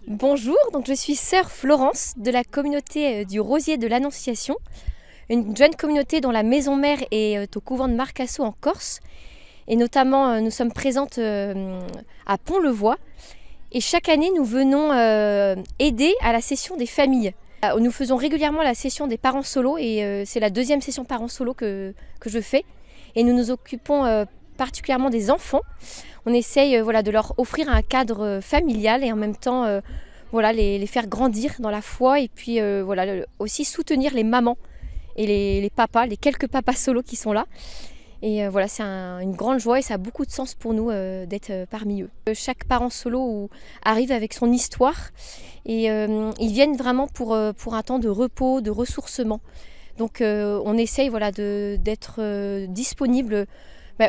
Bonjour, donc je suis sœur Florence de la communauté du Rosier de l'Annonciation, une jeune communauté dont la maison mère est au couvent de Marcassaux en Corse. Et notamment, nous sommes présentes à Pont-le-Voix. Et chaque année, nous venons aider à la session des familles. Nous faisons régulièrement la session des parents solos et c'est la deuxième session parents solos que je fais. Et nous nous occupons particulièrement des enfants. On essaye de leur offrir un cadre familial et en même temps les faire grandir dans la foi et puis aussi soutenir les mamans et les papas, les quelques papas solos qui sont là. Et c'est une grande joie et ça a beaucoup de sens pour nous d'être parmi eux. Chaque parent solo arrive avec son histoire et ils viennent vraiment pour un temps de repos, de ressourcement. Donc on essaye d'être disponible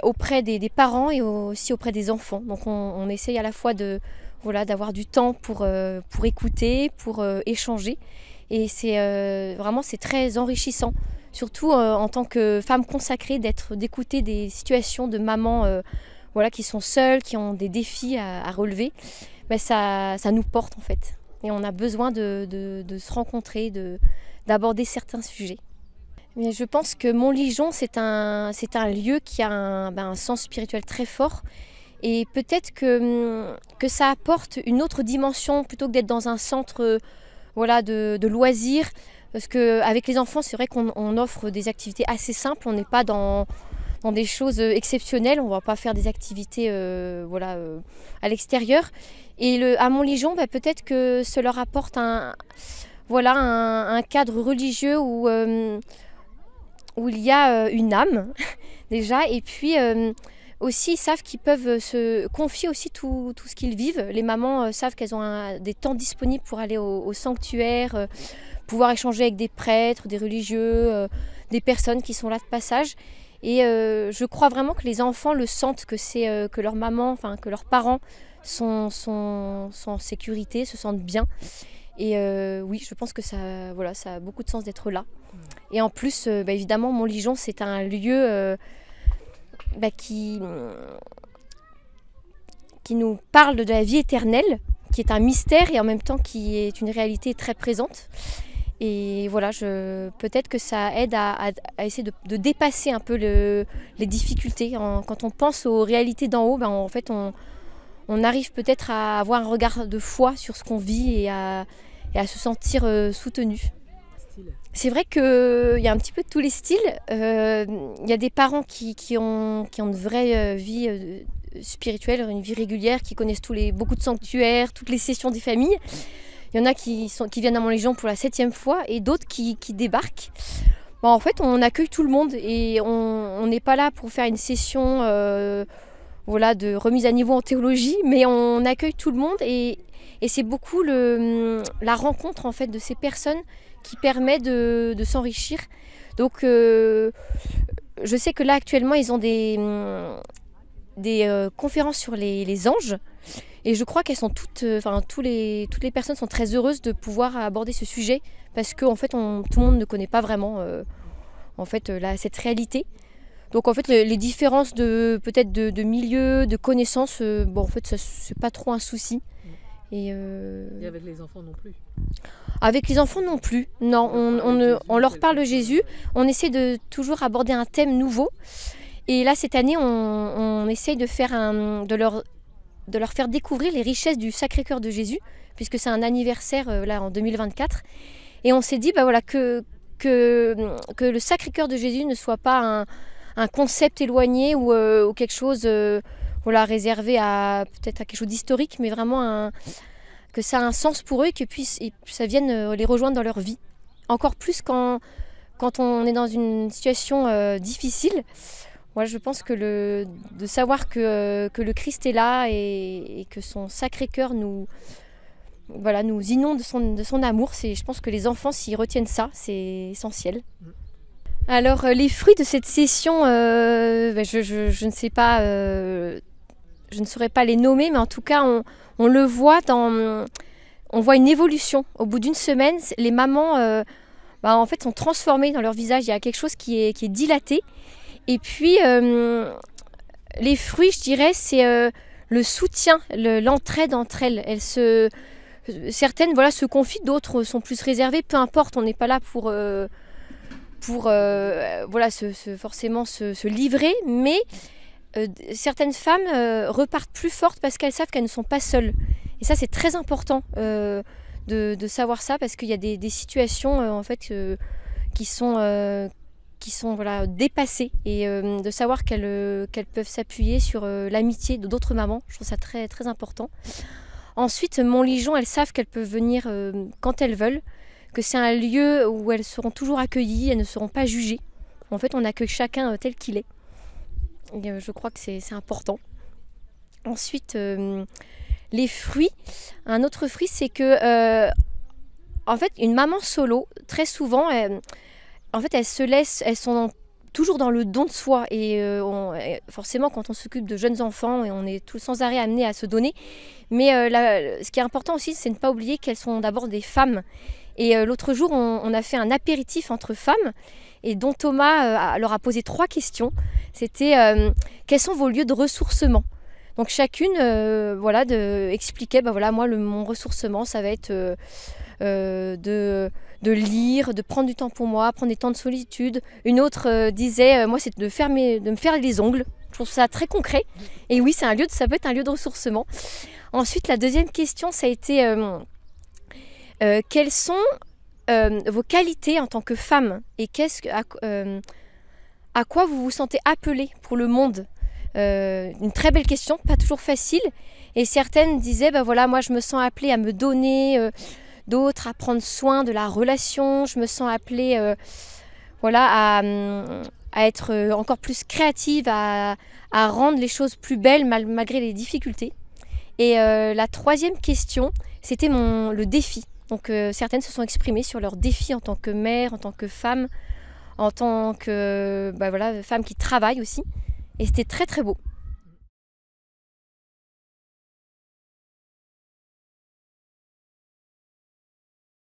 auprès des parents et aussi auprès des enfants. Donc on essaye à la fois d'avoir du temps pour écouter, pour échanger. Et c'est très enrichissant. Surtout en tant que femme consacrée, d'écouter des situations de mamans qui sont seules, qui ont des défis à relever. Ça nous porte en fait. Et on a besoin de se rencontrer, d'aborder certains sujets. Mais je pense que Montligeon, c'est un lieu qui a un sens spirituel très fort. Et peut-être que ça apporte une autre dimension plutôt que d'être dans un centre de loisirs. Parce qu'avec les enfants, c'est vrai qu'on offre des activités assez simples. On n'est pas dans des choses exceptionnelles. On ne va pas faire des activités à l'extérieur. Et à Montligeon, peut-être que ça leur apporte un cadre religieux où il y a une âme déjà. Et puis aussi, ils savent qu'ils peuvent se confier aussi tout ce qu'ils vivent. Les mamans savent qu'elles ont des temps disponibles pour aller au sanctuaire, pouvoir échanger avec des prêtres, des religieux, des personnes qui sont là de passage. Et je crois vraiment que les enfants le sentent, que leur maman, que leurs parents sont en sécurité, se sentent bien. Et oui, je pense que ça a beaucoup de sens d'être là. Et en plus, évidemment, Montligeon, c'est un lieu qui nous parle de la vie éternelle, qui est un mystère et en même temps qui est une réalité très présente. Et peut-être que ça aide à essayer de dépasser un peu les difficultés. Quand on pense aux réalités d'en haut, en fait, on arrive peut-être à avoir un regard de foi sur ce qu'on vit et à se sentir soutenu. C'est vrai qu'il y a un petit peu de tous les styles. Il y a des parents qui ont une vraie vie spirituelle, une vie régulière, qui connaissent beaucoup de sanctuaires, toutes les sessions des familles. Il y en a qui viennent à Montligeon pour la 7e fois et d'autres qui débarquent. En fait, on accueille tout le monde et on n'est pas là pour faire une session de remise à niveau en théologie, mais on accueille tout le monde et c'est beaucoup la rencontre en fait de ces personnes qui permet de s'enrichir. Donc je sais que là actuellement ils ont des conférences sur les anges et je crois qu'elles sont toutes les personnes sont très heureuses de pouvoir aborder ce sujet parce que en fait tout le monde ne connaît pas vraiment cette réalité. Donc en fait les différences peut-être de milieu, de connaissances, en fait ça c'est pas trop un souci. Et avec les enfants non plus. Avec les enfants non plus. Non, on leur parle de Jésus. On essaie de toujours aborder un thème nouveau. Et là cette année on essaye de leur faire découvrir les richesses du Sacré-Cœur de Jésus, puisque c'est un anniversaire en 2024. Et on s'est dit que le Sacré-Cœur de Jésus ne soit pas un concept éloigné ou quelque chose réservé à peut-être à quelque chose d'historique, mais vraiment que ça a un sens pour eux et que ça vienne les rejoindre dans leur vie. Encore plus quand on est dans une situation difficile. Je pense que de savoir que le Christ est là et que son Sacré-Cœur nous inonde de son amour, je pense que les enfants, s'ils retiennent ça, c'est essentiel. Alors les fruits de cette session, je ne sais pas, je ne saurais pas les nommer, mais en tout cas on le voit on voit une évolution. Au bout d'une semaine, les mamans en fait sont transformées dans leur visage. Il y a quelque chose qui est dilaté. Et puis les fruits, je dirais, c'est le soutien, l'entraide entre elles. Elles se Certaines voilà, se confient, d'autres sont plus réservées, peu importe, on n'est pas là pour voilà, forcément se livrer, mais certaines femmes repartent plus fortes parce qu'elles savent qu'elles ne sont pas seules. Et ça, c'est très important de savoir ça, parce qu'il y a des situations en fait, qui sont voilà, dépassées, et de savoir qu'elles peuvent s'appuyer sur l'amitié d'autres mamans. Je trouve ça très, très important. Ensuite, Montligeon, elles savent qu'elles peuvent venir quand elles veulent, que c'est un lieu où elles seront toujours accueillies, elles ne seront pas jugées. En fait, on accueille chacun tel qu'il est. Et, je crois que c'est important. Ensuite, les fruits. Un autre fruit, c'est que, en fait, une maman solo, très souvent, en fait, elles sont toujours dans le don de soi. Et forcément, quand on s'occupe de jeunes enfants, on est tout sans arrêt amené à se donner. Mais ce qui est important aussi, c'est de ne pas oublier qu'elles sont d'abord des femmes. Et l'autre jour, on a fait un apéritif entre femmes, et dont Thomas leur a posé 3 questions. C'était quels sont vos lieux de ressourcement? Donc chacune voilà, expliquait, voilà, moi mon ressourcement, ça va être de lire, de prendre du temps pour moi, prendre des temps de solitude. Une autre disait, moi c'est de me faire les ongles. Je trouve ça très concret. Et oui, ça peut être un lieu de ressourcement. Ensuite, la deuxième question, ça a été quelles sont vos qualités en tant que femme, et à quoi vous vous sentez appelée pour le monde? Une très belle question, pas toujours facile. Et certaines disaient, voilà, moi je me sens appelée à me donner, d'autres à prendre soin de la relation, je me sens appelée voilà, à être encore plus créative, à rendre les choses plus belles malgré les difficultés. Et la troisième question, c'était le défi. Donc certaines se sont exprimées sur leurs défis en tant que mère, en tant que femme, en tant que voilà, femme qui travaille aussi. Et c'était très très beau.